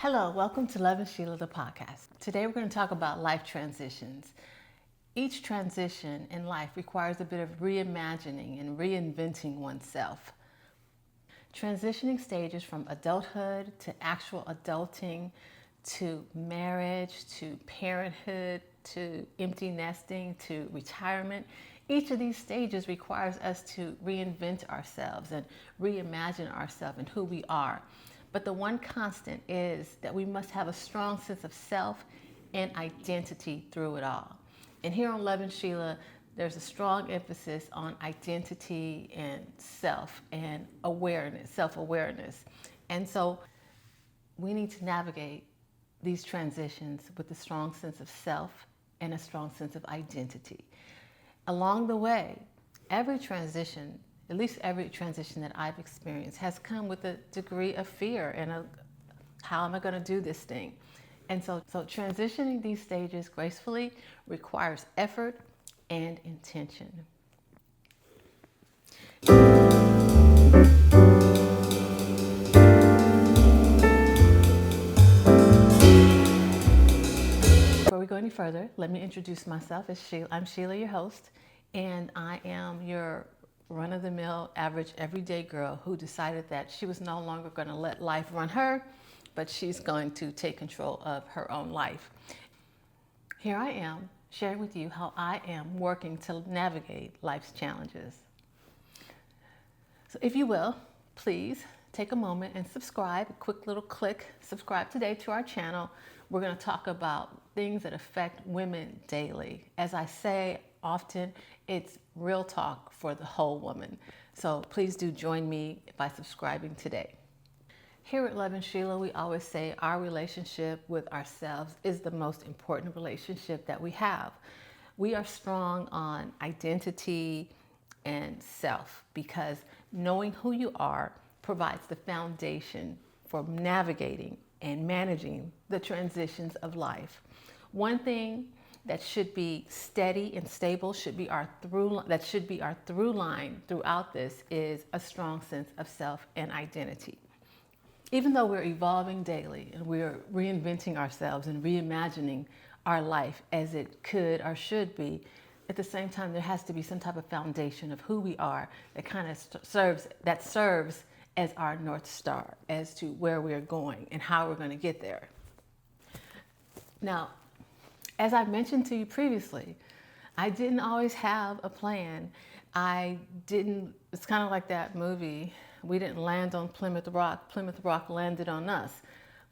Hello, welcome to Lovin Sheila, the podcast. Today we're going to talk about life transitions. Each transition in life requires a bit of reimagining and reinventing oneself. Transitioning stages from adulthood to actual adulting to marriage to parenthood to empty nesting to retirement. Each of these stages requires us to reinvent ourselves and reimagine ourselves and who we are. But the one constant is that we must have a strong sense of self and identity through it all. And here on Lovin Sheila, there's a strong emphasis on identity and self and awareness, self-awareness. And so we need to navigate these transitions with a strong sense of self and a strong sense of identity. Along the way, every transition, at least every transition that I've experienced, has come with a degree of fear and how am I going to do this thing? And so transitioning these stages gracefully requires effort and intention. Before we go any further, let me introduce myself as Sheila. I'm Sheila, your host, and I am your run-of-the-mill, average, everyday girl who decided that she was no longer going to let life run her, but she's going to take control of her own life. Here I am, sharing with you how I am working to navigate life's challenges. So if you will, please take a moment and subscribe, a quick little click, subscribe today to our channel. We're going to talk about things that affect women daily. As I say often, it's real talk for the whole woman. So please do join me by subscribing today. Here at Lovin Sheila, we always say our relationship with ourselves is the most important relationship that we have. We are strong on identity and self because knowing who you are provides the foundation for navigating and managing the transitions of life. One thing that should be steady and stable, should be our through line throughout this is a strong sense of self and identity. Even though we're evolving daily and we're reinventing ourselves and reimagining our life as it could or should be, at the same time there has to be some type of foundation of who we are that kind of serves as our North Star as to where we're going and how we're going to get there. Now, as I mentioned to you previously, I didn't always have a plan. It's kind of like that movie, we didn't land on Plymouth Rock landed on us.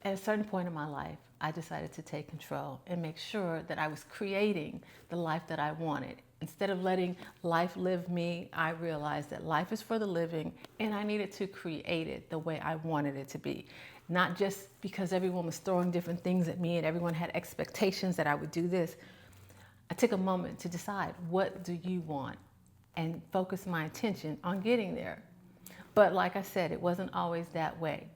At a certain point in my life, I decided to take control and make sure that I was creating the life that I wanted. Instead of letting life live me, I realized that life is for the living and I needed to create it the way I wanted it to be. Not just because everyone was throwing different things at me and everyone had expectations that I would do this. I took a moment to decide, what do you want? And focus my attention on getting there. But like I said, it wasn't always that way.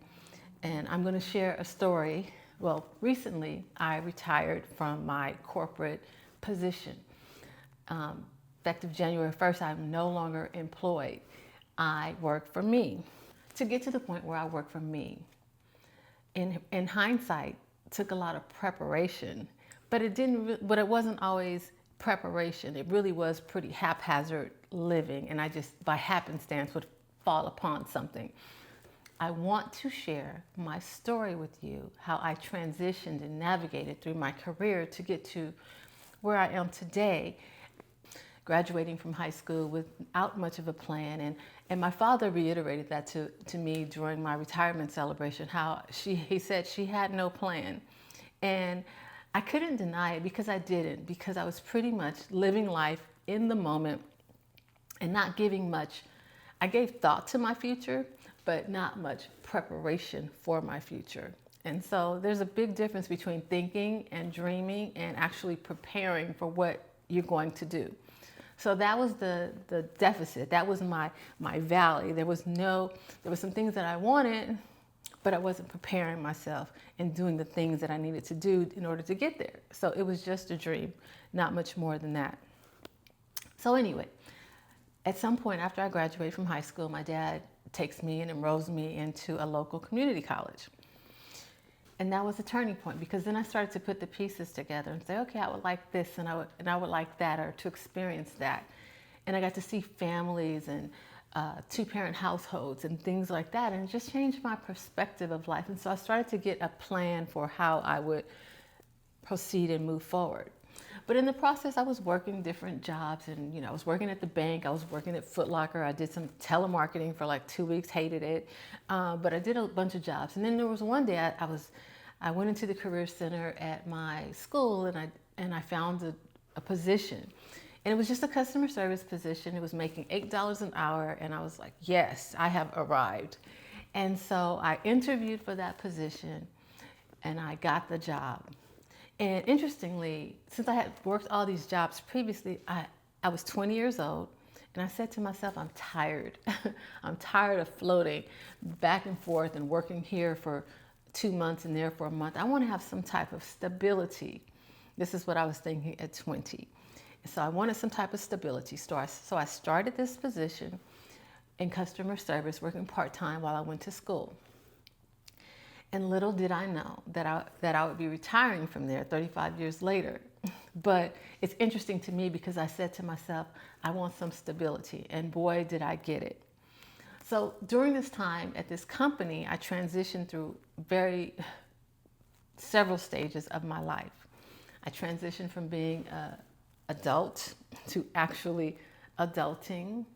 And I'm going to share a story. Well, recently I retired from my corporate position. Effective January 1st, I'm no longer employed. I work for me. To get to the point where I work for me, in hindsight, took a lot of preparation, but it wasn't always preparation. It really was pretty haphazard living, and I just by happenstance would fall upon something. I want to share my story with you, how I transitioned and navigated through my career to get to where I am today, graduating from high school without much of a plan. And my father reiterated that to me during my retirement celebration, how he said she had no plan. And I couldn't deny it because I didn't, because I was pretty much living life in the moment and not giving much. I gave thought to my future, but not much preparation for my future. And so there's a big difference between thinking and dreaming and actually preparing for what you're going to do. So that was the deficit. That was my valley. There were some things that I wanted, but I wasn't preparing myself and doing the things that I needed to do in order to get there. So it was just a dream, not much more than that. So anyway, at some point after I graduated from high school, my dad takes me and enrolls me into a local community college. And that was a turning point, because then I started to put the pieces together and say, okay, I would like this and I would like that, or to experience that. And I got to see families and two-parent households and things like that, and it just changed my perspective of life. And so I started to get a plan for how I would proceed and move forward. But in the process, I was working different jobs, and I was working at the bank, I was working at Foot Locker, I did some telemarketing for like 2 weeks, hated it, but I did a bunch of jobs. And then there was one day I went into the career center at my school, and I found a position, and it was just a customer service position. It was making $8 an hour, and I was like, yes, I have arrived. And so I interviewed for that position, and I got the job. And interestingly, since I had worked all these jobs previously, I was 20 years old, and I said to myself, I'm tired. I'm tired of floating back and forth and working here for 2 months and there for a month. I want to have some type of stability. This is what I was thinking at 20. So I wanted some type of stability. So I started this position in customer service, working part-time while I went to school. And little did I know that I would be retiring from there 35 years later. But it's interesting to me because I said to myself, I want some stability. And boy, did I get it. So during this time at this company, I transitioned through several stages of my life. I transitioned from being an adult to actually adulting,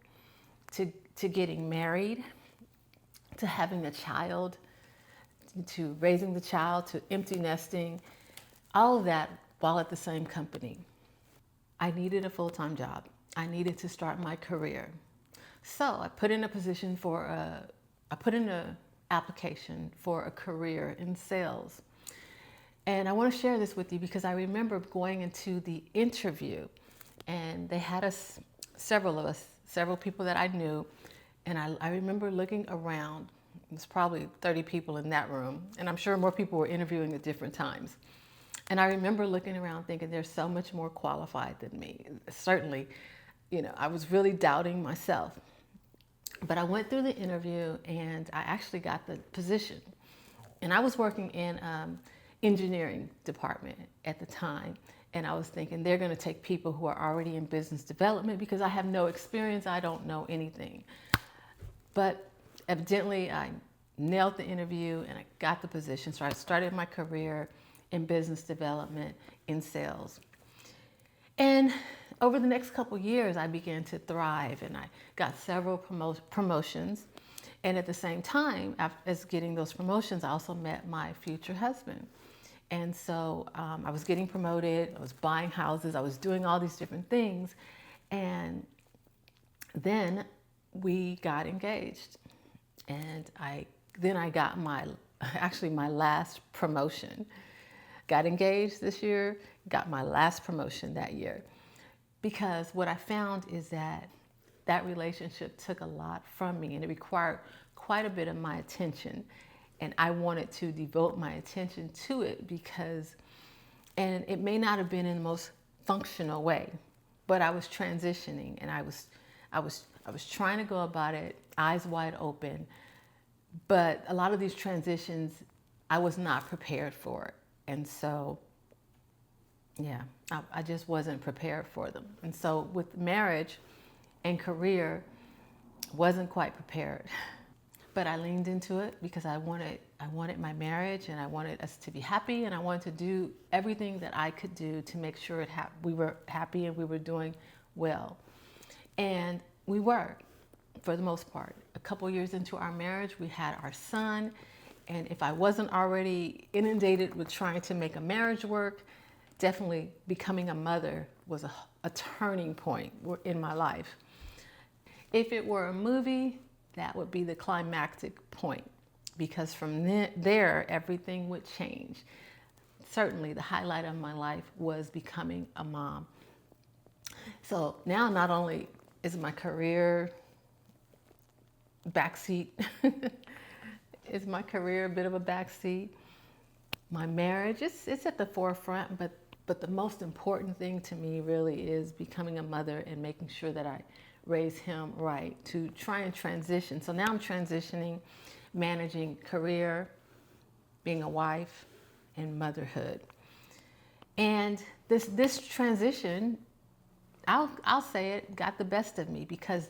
to getting married, to having a child, to raising the child, to empty nesting, all of that while at the same company. I needed a full-time job. I needed to start my career. So I put in an application for a career in sales. And I want to share this with you because I remember going into the interview, and they had several people that I knew, and I remember looking around. There's probably 30 people in that room, and I'm sure more people were interviewing at different times. And I remember looking around thinking, they're so much more qualified than me. Certainly, I was really doubting myself. But I went through the interview, and I actually got the position. And I was working in engineering department at the time, and I was thinking they're going to take people who are already in business development because I have no experience, I don't know anything. But evidently, I nailed the interview and I got the position. So I started my career in business development, in sales. And over the next couple years, I began to thrive, and I got several promotions. And at the same time, as getting those promotions, I also met my future husband. And so I was getting promoted, I was buying houses, I was doing all these different things. And then we got engaged. And then I got my last promotion. Got engaged this year, got my last promotion that year. Because what I found is that relationship took a lot from me, and it required quite a bit of my attention. And I wanted to devote my attention to it and it may not have been in the most functional way, but I was transitioning, and I was trying to go about it eyes wide open. But a lot of these transitions, I was not prepared for it. And so, I just wasn't prepared for them. And so with marriage and career, wasn't quite prepared. But I leaned into it because I wanted my marriage, and I wanted us to be happy, and I wanted to do everything that I could do to make sure we were happy and we were doing well. And we were, for the most part. A couple years into our marriage, we had our son. And if I wasn't already inundated with trying to make a marriage work, definitely becoming a mother was a turning point in my life. If it were a movie, that would be the climactic point, because from there, everything would change. Certainly, the highlight of my life was becoming a mom. So now not only is my career backseat, is my career a bit of a backseat? My marriage, it's at the forefront, but the most important thing to me really is becoming a mother and making sure that I raise him right, to try and transition. So now I'm transitioning, managing career, being a wife, and motherhood. And this transition, I'll say it, got the best of me because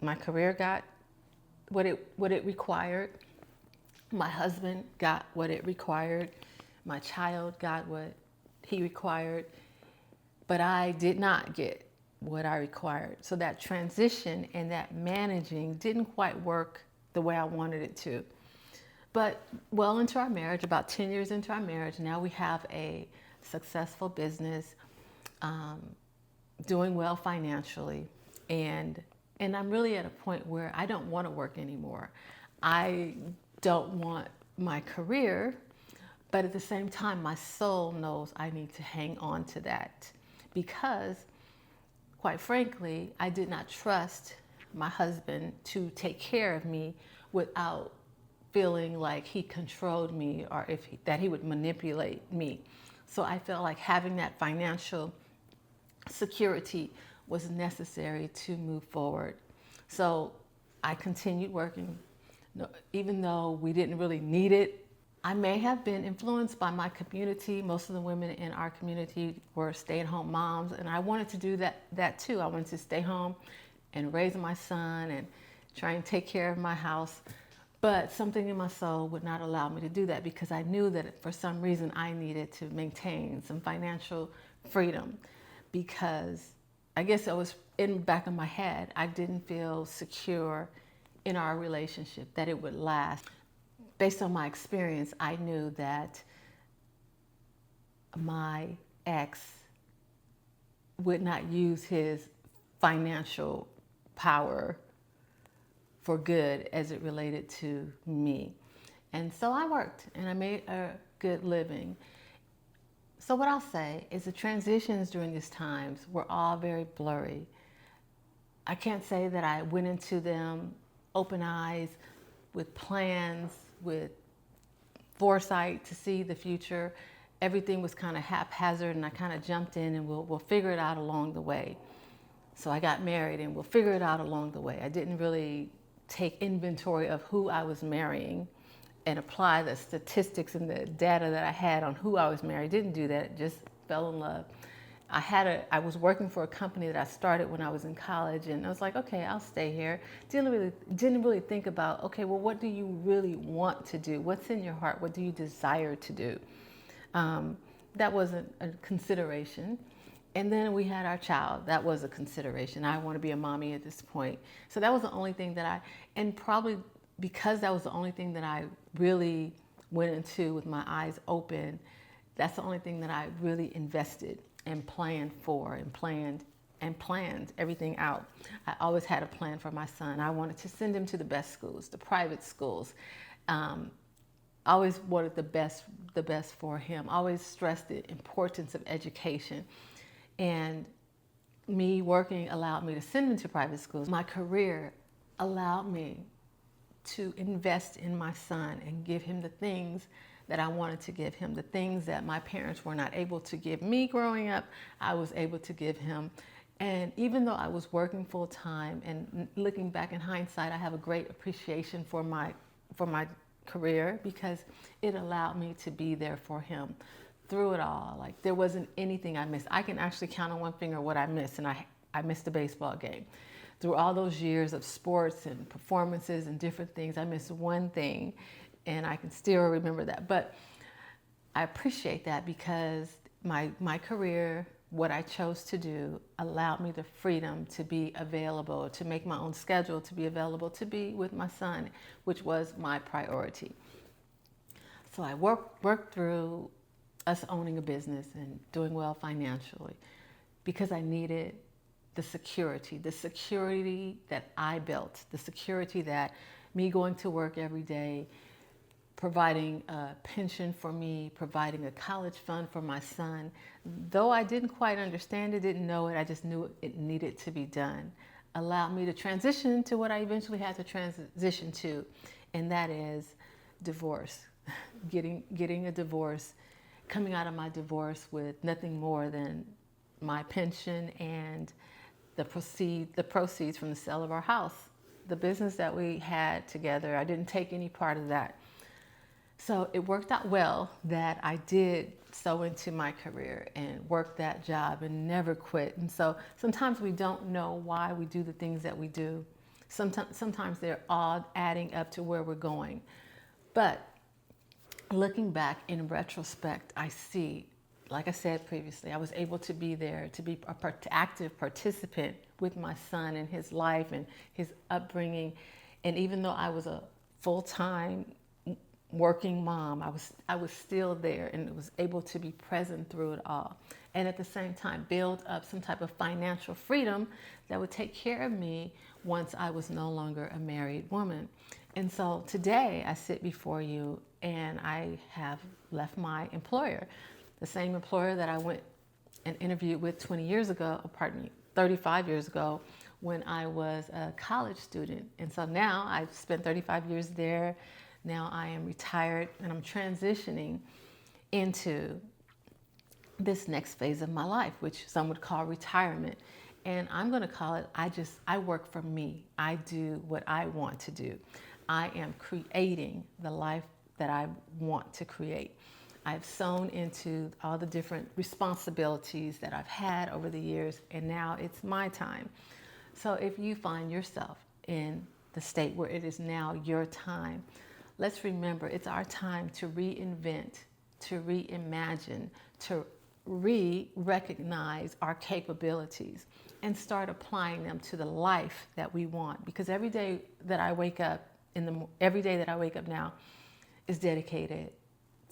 my career got what it required. My husband got what it required. My child got what he required. But I did not get what I required. So that transition and that managing didn't quite work the way I wanted it to. But well into our marriage, about 10 years into our marriage, now we have a successful business, doing well financially, and I'm really at a point where I don't want to work anymore. I don't want my career, but at the same time, my soul knows I need to hang on to that because, quite frankly, I did not trust my husband to take care of me without feeling like he controlled me or that he would manipulate me. So I felt like having that financial security was necessary to move forward. So I continued working, even though we didn't really need it. I may have been influenced by my community. Most of the women in our community were stay-at-home moms, and I wanted to do that too. I wanted to stay home and raise my son and try and take care of my house. But something in my soul would not allow me to do that because I knew that for some reason I needed to maintain some financial freedom, because I guess it was in the back of my head. I didn't feel secure in our relationship, that it would last. Based on my experience, I knew that my ex would not use his financial power for good as it related to me. And so I worked and I made a good living. So what I'll say is the transitions during these times were all very blurry. I can't say that I went into them open eyes, with plans, with foresight to see the future. Everything was kind of haphazard and I kind of jumped in and we'll figure it out along the way. So I got married and we'll figure it out along the way. I didn't really take inventory of who I was marrying and apply the statistics and the data that I had on who I was marrying. Didn't do that, just fell in love. I was working for a company that I started when I was in college, and I was like, okay, I'll stay here. Didn't really think about, okay, well, what do you really want to do? What's in your heart? What do you desire to do? That wasn't a consideration. And then we had our child. That was a consideration. I want to be a mommy at this point. So that was the only thing and probably because that was the only thing that I really went into with my eyes open, that's the only thing that I really invested and planned for and planned everything out. I always had a plan for my son. I wanted to send him to the best schools, the private schools. I always wanted the best for him. I always stressed the importance of education. And me working allowed me to send him to private schools. My career allowed me to invest in my son and give him the things that I wanted to give him. The things that my parents were not able to give me growing up, I was able to give him. And even though I was working full time, and looking back in hindsight, I have a great appreciation for my career because it allowed me to be there for him through it all. Like there wasn't anything I missed. I can actually count on one finger what I missed, and I missed a baseball game. Through all those years of sports and performances and different things, I missed one thing, and I can still remember that. But I appreciate that because my career, what I chose to do, allowed me the freedom to be available, to make my own schedule, to be available, to be with my son, which was my priority. So I worked through us owning a business and doing well financially because I needed the security that I built, the security that me going to work every day, providing a pension for me, providing a college fund for my son. Though I didn't quite understand it, didn't know it, I just knew it needed to be done. Allowed me to transition to what I eventually had to transition to, and that is divorce. Getting a divorce, coming out of my divorce with nothing more than my pension and the proceeds from the sale of our house. The business that we had together, I didn't take any part of that. So it worked out well that I did so into my career and work that job and never quit. And so sometimes we don't know why we do the things that we do. Sometimes they're all adding up to where we're going. But looking back in retrospect, I see, like I said previously, I was able to be there, to be an active participant with my son and his life and his upbringing. And even though I was a full-time working mom, I was still there and was able to be present through it all. And at the same time, build up some type of financial freedom that would take care of me once I was no longer a married woman. And so today I sit before you and I have left my employer, the same employer that I went and interviewed with 20 years ago, 35 years ago, when I was a college student. And so now I've spent 35 years there. Now I am retired and I'm transitioning into this next phase of my life, which some would call retirement. And I'm going to call it, I work for me. I do what I want to do. I am creating the life that I want to create. I've sown into all the different responsibilities that I've had over the years, and now it's my time. So if you find yourself in the state where it is now your time, let's remember it's our time to reinvent, to reimagine, to recognize our capabilities and start applying them to the life that we want. Because every day that I wake up now is dedicated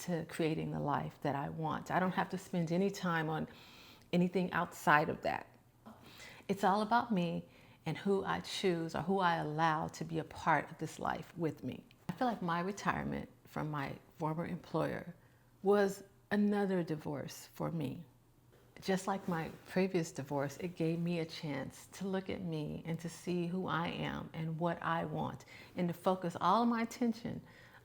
to creating the life that I want. I don't have to spend any time on anything outside of that. It's all about me and who I choose or who I allow to be a part of this life with me. I feel like my retirement from my former employer was another divorce for me. Just like my previous divorce, it gave me a chance to look at me and to see who I am and what I want, and to focus all of my attention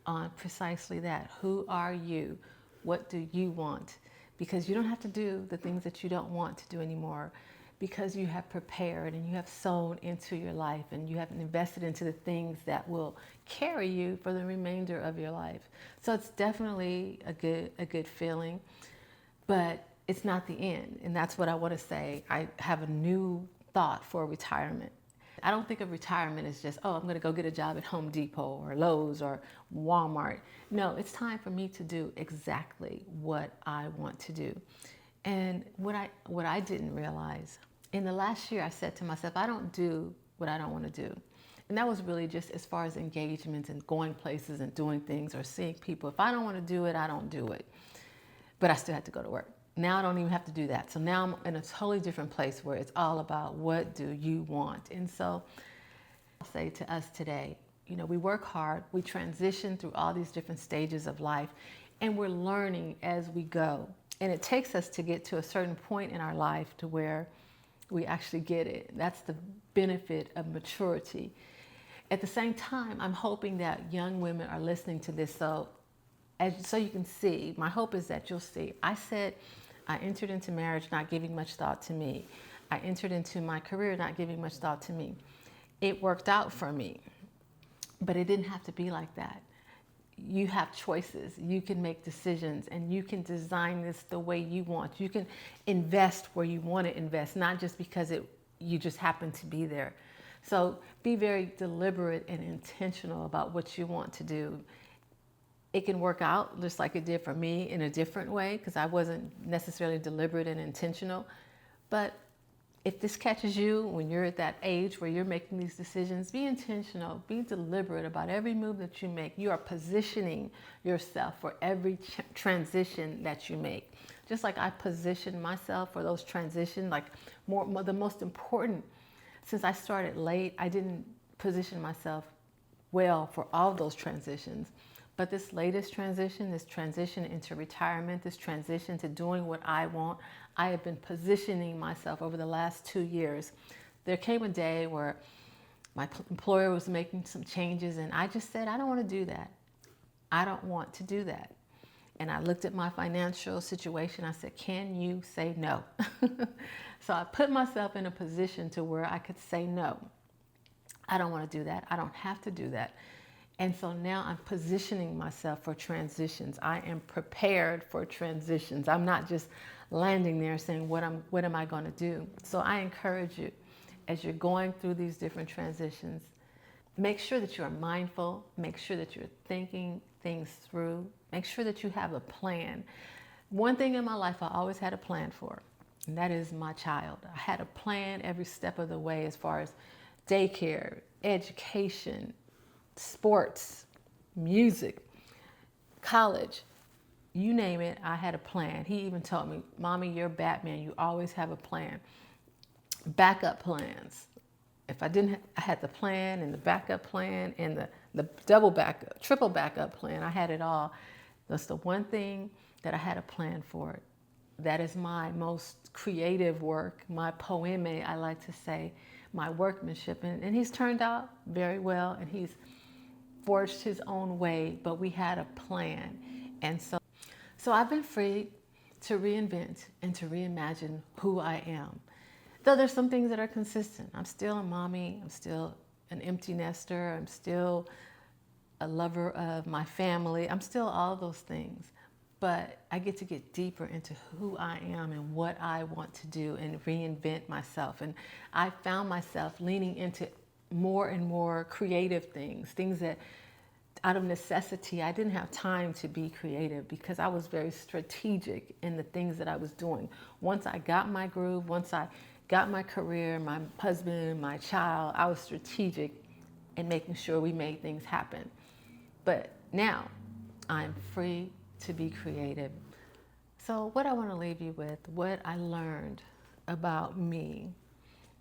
on precisely that. Who are you? What do you want? Because you don't have to do the things that you don't want to do anymore, because you have prepared and you have sown into your life and you have invested into the things that will carry you for the remainder of your life. So it's definitely a good feeling, but it's not the end. And that's what I want to say. I have a new thought for retirement. I don't think of retirement as just, I'm going to go get a job at Home Depot or Lowe's or Walmart. No, it's time for me to do exactly what I want to do. And what I didn't realize, in the last year I said to myself, I don't do what I don't want to do. And that was really just as far as engagements and going places and doing things or seeing people. If I don't want to do it, I don't do it. But I still have to go to work. Now I don't even have to do that. So now I'm in a totally different place where it's all about what do you want. And so I'll say to us today, we work hard, we transition through all these different stages of life, and we're learning as we go. And it takes us to get to a certain point in our life to where we actually get it. That's the benefit of maturity. At the same time, I'm hoping that young women are listening to this. So you can see, my hope is that you'll see. I said I entered into marriage not giving much thought to me. I entered into my career not giving much thought to me. It worked out for me, but it didn't have to be like that. You have choices, you can make decisions, and you can design this the way you want. You can invest where you want to invest, not just because you just happen to be there. So be very deliberate and intentional about what you want to do. It can work out just like it did for me in a different way, because I wasn't necessarily deliberate and intentional. But if this catches you when you're at that age where you're making these decisions, be intentional, be deliberate about every move that you make. You are positioning yourself for every transition that you make. Just like I position myself for those transitions, like the most important, since I started late, I didn't position myself well for all of those transitions. But this latest transition, this transition into retirement, this transition to doing what I want, I have been positioning myself over the last 2 years. There came a day where my employer was making some changes and I just said, I don't want to do that. I don't want to do that. And I looked at my financial situation. I said, can you say no? So I put myself in a position to where I could say no. I don't want to do that. I don't have to do that. And so now I'm positioning myself for transitions. I am prepared for transitions. I'm not just landing there saying, what am I going to do? So I encourage you, as you're going through these different transitions, make sure that you're mindful, make sure that you're thinking things through, make sure that you have a plan. One thing in my life I always had a plan for, and that is my child. I had a plan every step of the way as far as daycare, education, sports, music, college, you name it, I had a plan. He even told me, Mommy, you're Batman. You always have a plan. Backup plans. If I didn't, I had the plan and the backup plan and the double backup, triple backup plan. I had it all. That's the one thing that I had a plan for. That is my most creative work, my poeme, I like to say, my workmanship. And he's turned out very well, and he's forged his own way, but we had a plan. And so I've been free to reinvent and to reimagine who I am. Though there's some things that are consistent. I'm still a mommy, I'm still an empty nester, I'm still a lover of my family, I'm still all those things. But I get to get deeper into who I am and what I want to do and reinvent myself. And I found myself leaning into more and more creative things that out of necessity, I didn't have time to be creative because I was very strategic in the things that I was doing. Once I got my groove, once I got my career, my husband, my child, I was strategic in making sure we made things happen. But now I'm free to be creative. So what I want to leave you with, what I learned about me,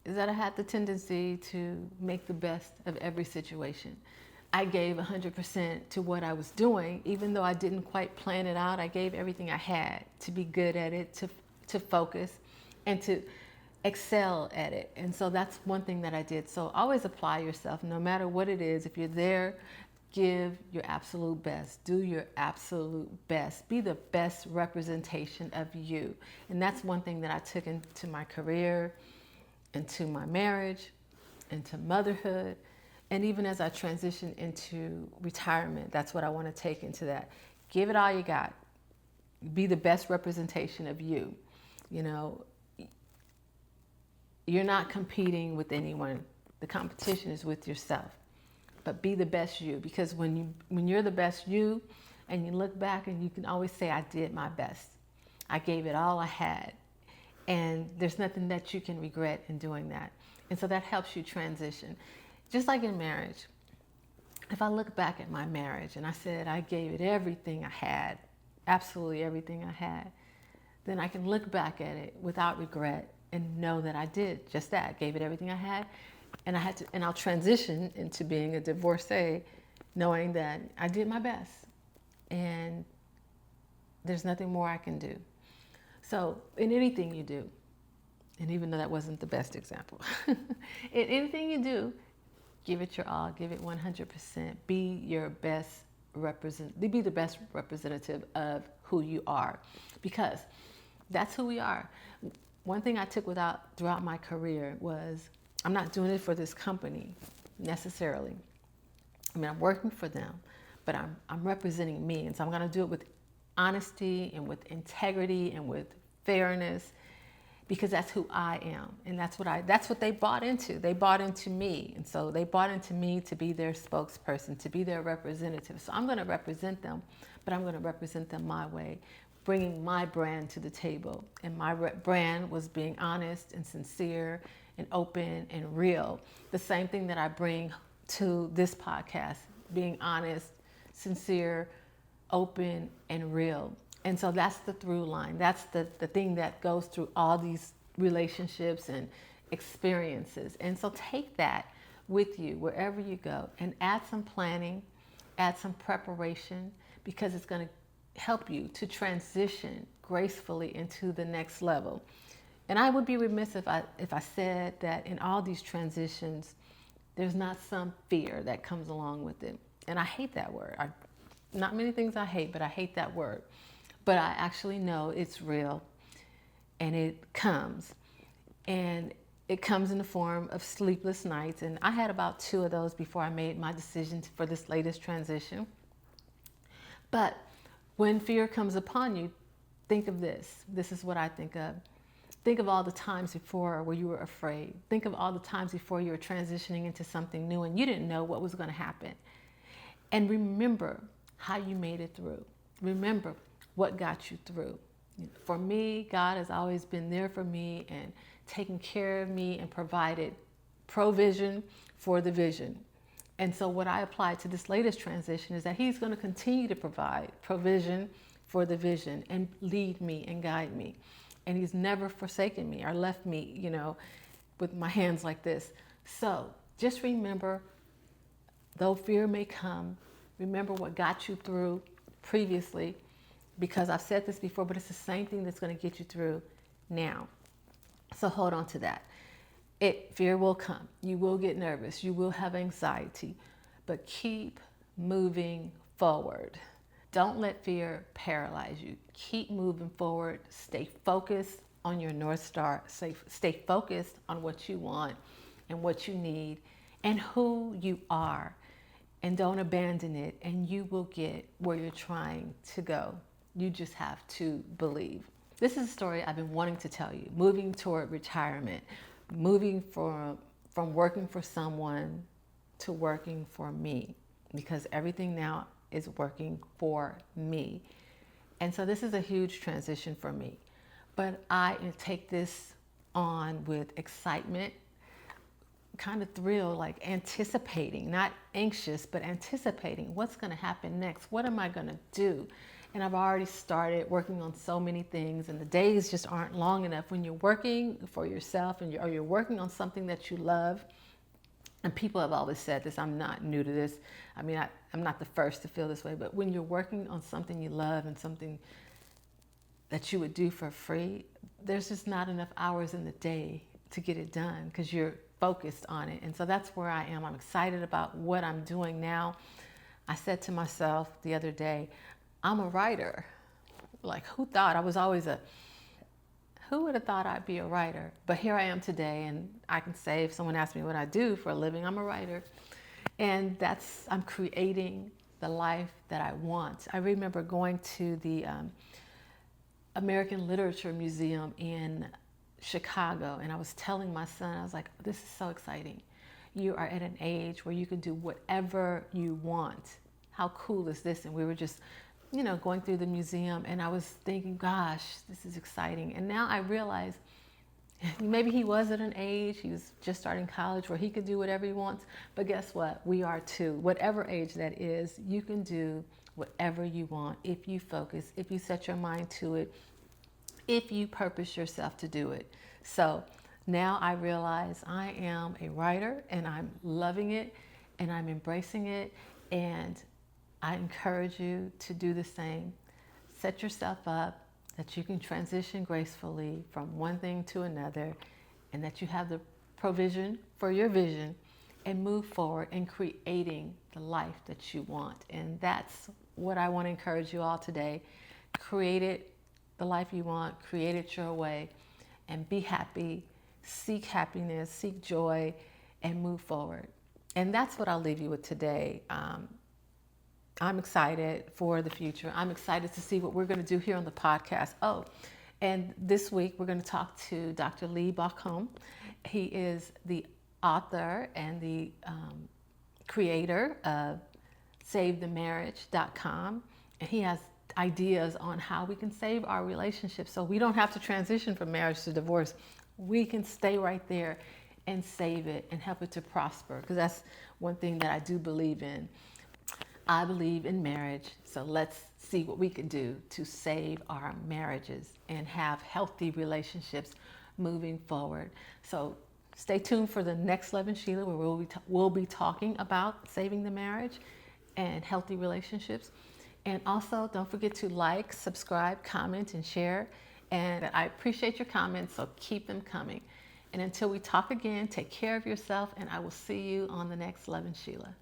is that I had the tendency to make the best of every situation. I gave 100% to what I was doing, even though I didn't quite plan it out. I gave everything I had to be good at it, to focus, and to excel at it. And so that's one thing that I did. So always apply yourself, no matter what it is. If you're there, give your absolute best. Do your absolute best. Be the best representation of you. And that's one thing that I took into my career, into my marriage, into motherhood. And even as I transition into retirement, that's what I want to take into that. Give it all you got. Be the best representation of you. You know, you're not competing with anyone. The competition is with yourself. But be the best you, because when you're the best you and you look back, and you can always say, I did my best. I gave it all I had. And there's nothing that you can regret in doing that. And so that helps you transition. Just like in marriage, if I look back at my marriage and I said I gave it everything I had, absolutely everything I had, then I can look back at it without regret and know that I did just that. Gave it everything I had, and I'll transition into being a divorcee, knowing that I did my best, and there's nothing more I can do. So in anything you do, and even though that wasn't the best example, in anything you do, give it your all, give it 100%. Be your best be the best representative of who you are, because that's who we are. One thing I took throughout my career was, I'm not doing it for this company necessarily. I mean, I'm working for them, but I'm representing me, and so I'm going to do it with honesty and with integrity and with fairness, because that's who I am, and that's what they bought into. They bought into me, and so they bought into me to be their spokesperson, to be their representative. So I'm going to represent them, but I'm going to represent them my way, bringing my brand to the table. And my brand was being honest and sincere and open and real. The same thing that I bring to this podcast, being honest, sincere, open, and real. And so that's the through line. That's the thing that goes through all these relationships and experiences. And so take that with you wherever you go, and add some planning, add some preparation, because it's going to help you to transition gracefully into the next level. And I would be remiss if I said that in all these transitions, there's not some fear that comes along with it. And I hate that word. Not many things I hate, but I hate that word. But I actually know it's real, and it comes. And It comes in the form of sleepless nights, and I had about 2 of those before I made my decision for this latest transition. But when fear comes upon you, think of this. This is what I think of. Think of all the times before where you were afraid. Think of all the times before you were transitioning into something new and you didn't know what was going to happen. And remember how you made it through. Remember what got you through. For me, God has always been there for me and taken care of me and provided provision for the vision. And so what I applied to this latest transition is that He's going to continue to provide provision for the vision and lead me and guide me. And He's never forsaken me or left me, with my hands like this. So just remember, though fear may come, remember what got you through previously, because I've said this before, but it's the same thing that's going to get you through now. So hold on to that. Fear will come. You will get nervous. You will have anxiety, but keep moving forward. Don't let fear paralyze you. Keep moving forward. Stay focused on your North Star. Stay focused on what you want and what you need and who you are. And don't abandon it, and you will get where you're trying to go. You just have to believe. This is a story I've been wanting to tell you. Moving toward retirement, moving from working for someone to working for me, because everything now is working for me. And so this is a huge transition for me. But I take this on with excitement, kind of thrill, like anticipating, not anxious, but anticipating what's going to happen next. What am I going to do? And I've already started working on so many things, and the days just aren't long enough when you're working for yourself and you're working on something that you love. And people have always said this, I'm not new to this. I mean, I'm not the first to feel this way, but when you're working on something you love and something that you would do for free, there's just not enough hours in the day to get it done because you're focused on it. And so that's where I am. I'm excited about what I'm doing now. I said to myself the other day, I'm a writer. Like, who thought? Who would have thought I'd be a writer? But here I am today, and I can say, if someone asks me what I do for a living, I'm a writer. And I'm creating the life that I want. I remember going to the American Literature Museum in Chicago, and I was telling my son, I was like, this is so exciting. You are at an age where you can do whatever you want. How cool is this? And we were just going through the museum, and I was thinking, gosh, this is exciting. And now I realize maybe he was at an age, he was just starting college, where he could do whatever he wants. But guess what? We are too. Whatever age that is, you can do whatever you want if you focus, if you set your mind to it, if you purpose yourself to do it. So now I realize I am a writer, and I'm loving it, and I'm embracing it, and I encourage you to do the same. Set yourself up that you can transition gracefully from one thing to another, and that you have the provision for your vision, and move forward in creating the life that you want. And that's what I want to encourage you all today. Create it, the life you want, create it your way, and be happy, seek happiness, seek joy, and move forward. And that's what I'll leave you with today. I'm excited for the future. I'm excited to see what we're going to do here on the podcast. Oh, and this week we're going to talk to Dr. Lee Bachholm. He is the author and the creator of SaveTheMarriage.com. And he has ideas on how we can save our relationships so we don't have to transition from marriage to divorce. We can stay right there and save it and help it to prosper, because that's one thing that I do believe in. I believe in marriage, so let's see what we can do to save our marriages and have healthy relationships moving forward. So stay tuned for the next Lovin Sheila, where we'll be talking about saving the marriage and healthy relationships. And also, don't forget to like, subscribe, comment, and share. And I appreciate your comments, so keep them coming. And until we talk again, take care of yourself, and I will see you on the next Lovin Sheila.